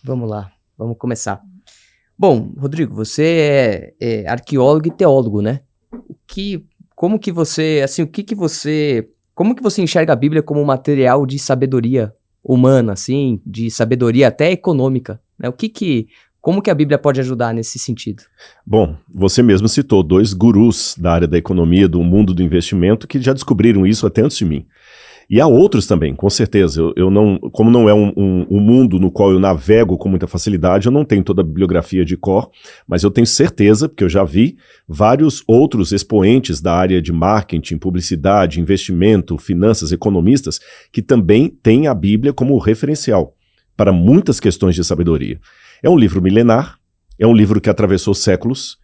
Vamos lá, vamos começar. Bom, Rodrigo, você é arqueólogo e teólogo, né? Como que você, assim, como que você enxerga a Bíblia como um material de sabedoria humana, assim, de sabedoria até econômica, né? Como que a Bíblia pode ajudar nesse sentido? Bom, você mesmo citou dois gurus da área da economia, do mundo do investimento, que já descobriram isso até antes de mim. E há outros também, com certeza. Eu não, como não é um mundo no qual eu navego com muita facilidade, eu não tenho toda a bibliografia de cor, mas eu tenho certeza, porque eu já vi vários outros expoentes da área de marketing, publicidade, investimento, finanças, economistas, que também têm a Bíblia como referencial para muitas questões de sabedoria. É um livro milenar, é um livro que atravessou séculos,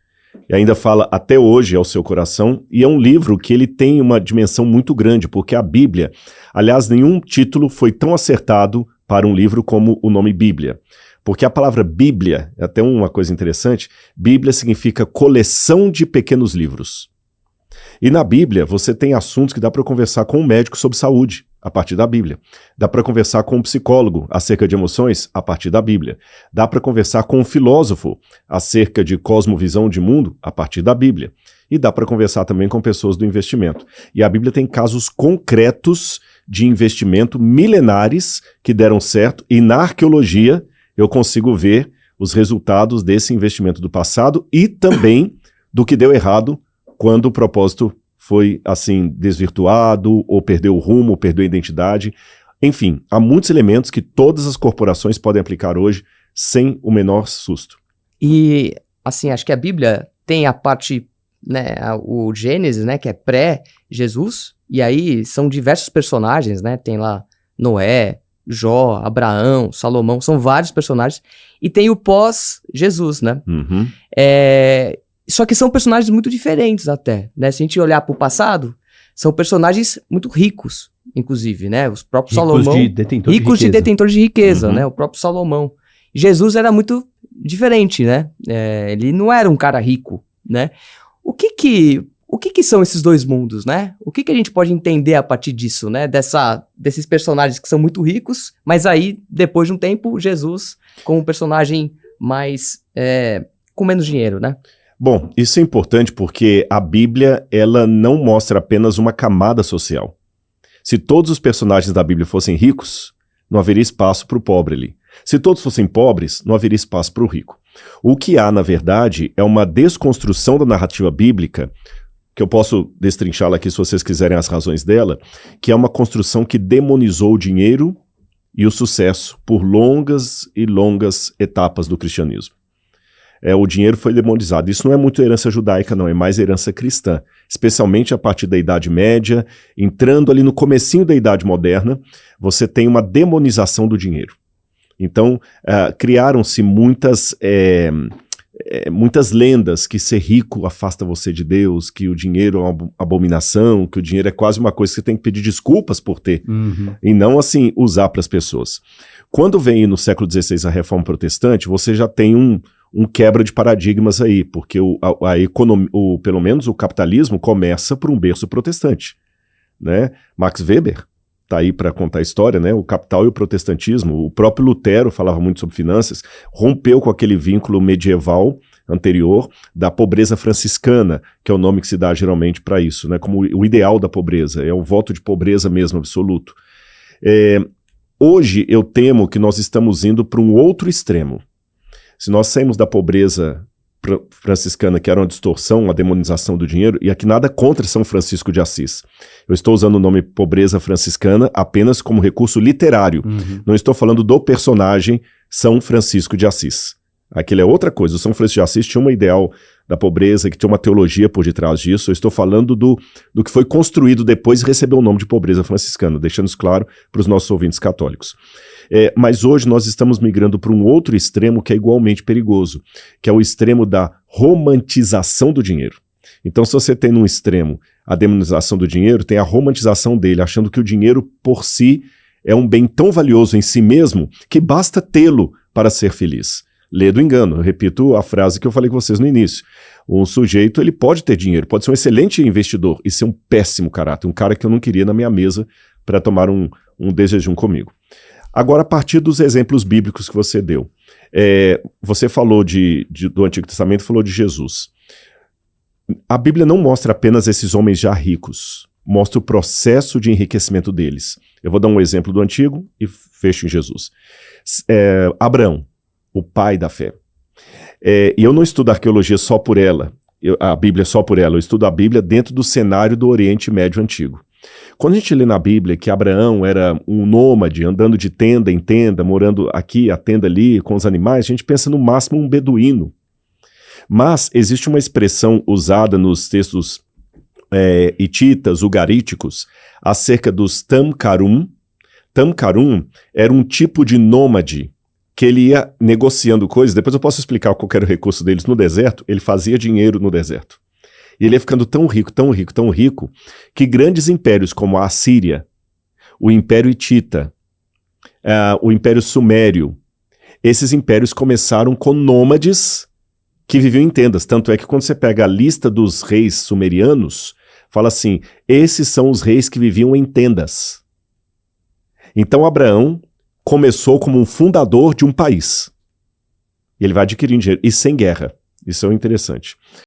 e ainda fala até hoje ao seu coração, e é um livro que ele tem uma dimensão muito grande, porque a Bíblia, aliás, nenhum título foi tão acertado para um livro como o nome Bíblia. Porque a palavra Bíblia, é até uma coisa interessante, Bíblia significa coleção de pequenos livros. E na Bíblia você tem assuntos que dá para conversar com um médico sobre saúde, a partir da Bíblia. Dá para conversar com um psicólogo acerca de emoções, a partir da Bíblia. Dá para conversar com um filósofo acerca de cosmovisão de mundo, a partir da Bíblia. E dá para conversar também com pessoas do investimento. E a Bíblia tem casos concretos de investimento milenares que deram certo, e na arqueologia eu consigo ver os resultados desse investimento do passado e também do que deu errado quando o propósito foi, assim, desvirtuado, ou perdeu o rumo, ou perdeu a identidade. Enfim, há muitos elementos que todas as corporações podem aplicar hoje sem o menor susto. E, assim, acho que a Bíblia tem a parte, né, o Gênesis, né, que é pré-Jesus, e aí são diversos personagens, né, tem lá Noé, Jó, Abraão, Salomão, são vários personagens, e tem o pós-Jesus, né? Uhum. Só que são personagens muito diferentes até, né? Se a gente olhar para o passado, são personagens muito ricos, inclusive, né? Os próprios Salomão... Ricos de detentores de riqueza, né? O próprio Salomão. Jesus era muito diferente, né? Ele não era um cara rico, né? O que são esses dois mundos, né? O que a gente pode entender a partir disso, né? Desses personagens que são muito ricos, mas aí, depois de um tempo, Jesus como um personagem mais... com menos dinheiro, né? Bom, isso é importante porque a Bíblia, ela não mostra apenas uma camada social. Se todos os personagens da Bíblia fossem ricos, não haveria espaço para o pobre ali. Se todos fossem pobres, não haveria espaço para o rico. O que há, na verdade, é uma desconstrução da narrativa bíblica, que eu posso destrinchá-la aqui se vocês quiserem as razões dela, que é uma construção que demonizou o dinheiro e o sucesso por longas e longas etapas do cristianismo. O dinheiro foi demonizado. Isso não é muito herança judaica, não, é mais herança cristã, especialmente a partir da Idade Média, entrando ali no comecinho da Idade Moderna, você tem uma demonização do dinheiro. Então, criaram-se muitas lendas que ser rico afasta você de Deus, que o dinheiro é uma abominação, que o dinheiro é quase uma coisa que você tem que pedir desculpas por ter, e não, assim, usar para as pessoas. Quando vem no século XVI a Reforma Protestante, você já tem um quebra de paradigmas aí, porque pelo menos o capitalismo começa por um berço protestante, né? Max Weber está aí para contar a história, né? O Capital e o Protestantismo. O próprio Lutero falava muito sobre finanças, rompeu com aquele vínculo medieval anterior da pobreza franciscana, que é o nome que se dá geralmente para isso, né? Como o ideal da pobreza, é o voto de pobreza mesmo, absoluto. Hoje eu temo que nós estamos indo para um outro extremo. Se nós saímos da pobreza franciscana, que era uma distorção, uma demonização do dinheiro, e aqui nada contra São Francisco de Assis. Eu estou usando o nome pobreza franciscana apenas como recurso literário. Não estou falando do personagem São Francisco de Assis. Aquilo é outra coisa. O São Francisco de Assis tinha um ideal da pobreza, que tinha uma teologia por detrás disso. Eu estou falando do que foi construído depois e recebeu o nome de pobreza franciscana, deixando isso claro para os nossos ouvintes católicos. Mas hoje nós estamos migrando para um outro extremo que é igualmente perigoso, que é o extremo da romantização do dinheiro. Então, se você tem num extremo a demonização do dinheiro, tem a romantização dele, achando que o dinheiro por si é um bem tão valioso em si mesmo que basta tê-lo para ser feliz. Lê do engano. Eu repito a frase que eu falei com vocês no início. Um sujeito, ele pode ter dinheiro, pode ser um excelente investidor e ser um péssimo caráter, um cara que eu não queria na minha mesa para tomar um desjejum comigo. Agora, a partir dos exemplos bíblicos que você deu, Você falou do Antigo Testamento, falou de Jesus. A Bíblia não mostra apenas esses homens já ricos, mostra o processo de enriquecimento deles. Eu vou dar um exemplo do Antigo e fecho em Jesus. Abraão, o pai da fé. E eu não estudo arqueologia só por ela, a Bíblia só por ela, eu estudo a Bíblia dentro do cenário do Oriente Médio Antigo. Quando a gente lê na Bíblia que Abraão era um nômade, andando de tenda em tenda, morando aqui, a tenda ali, com os animais, a gente pensa no máximo um beduíno. Mas existe uma expressão usada nos textos hititas, ugaríticos, acerca dos Tamkarum. Tamkarum era um tipo de nômade que ele ia negociando coisas. Depois eu posso explicar qual era o recurso deles no deserto. Ele fazia dinheiro no deserto. E ele ia ficando tão rico, tão rico, tão rico, que grandes impérios como a Assíria, o Império Hitita, o Império Sumério, esses impérios começaram com nômades que viviam em tendas. Tanto é que quando você pega a lista dos reis sumerianos, fala assim, esses são os reis que viviam em tendas. Então Abraão começou como um fundador de um país. E ele vai adquirindo dinheiro, e sem guerra. Isso é interessante.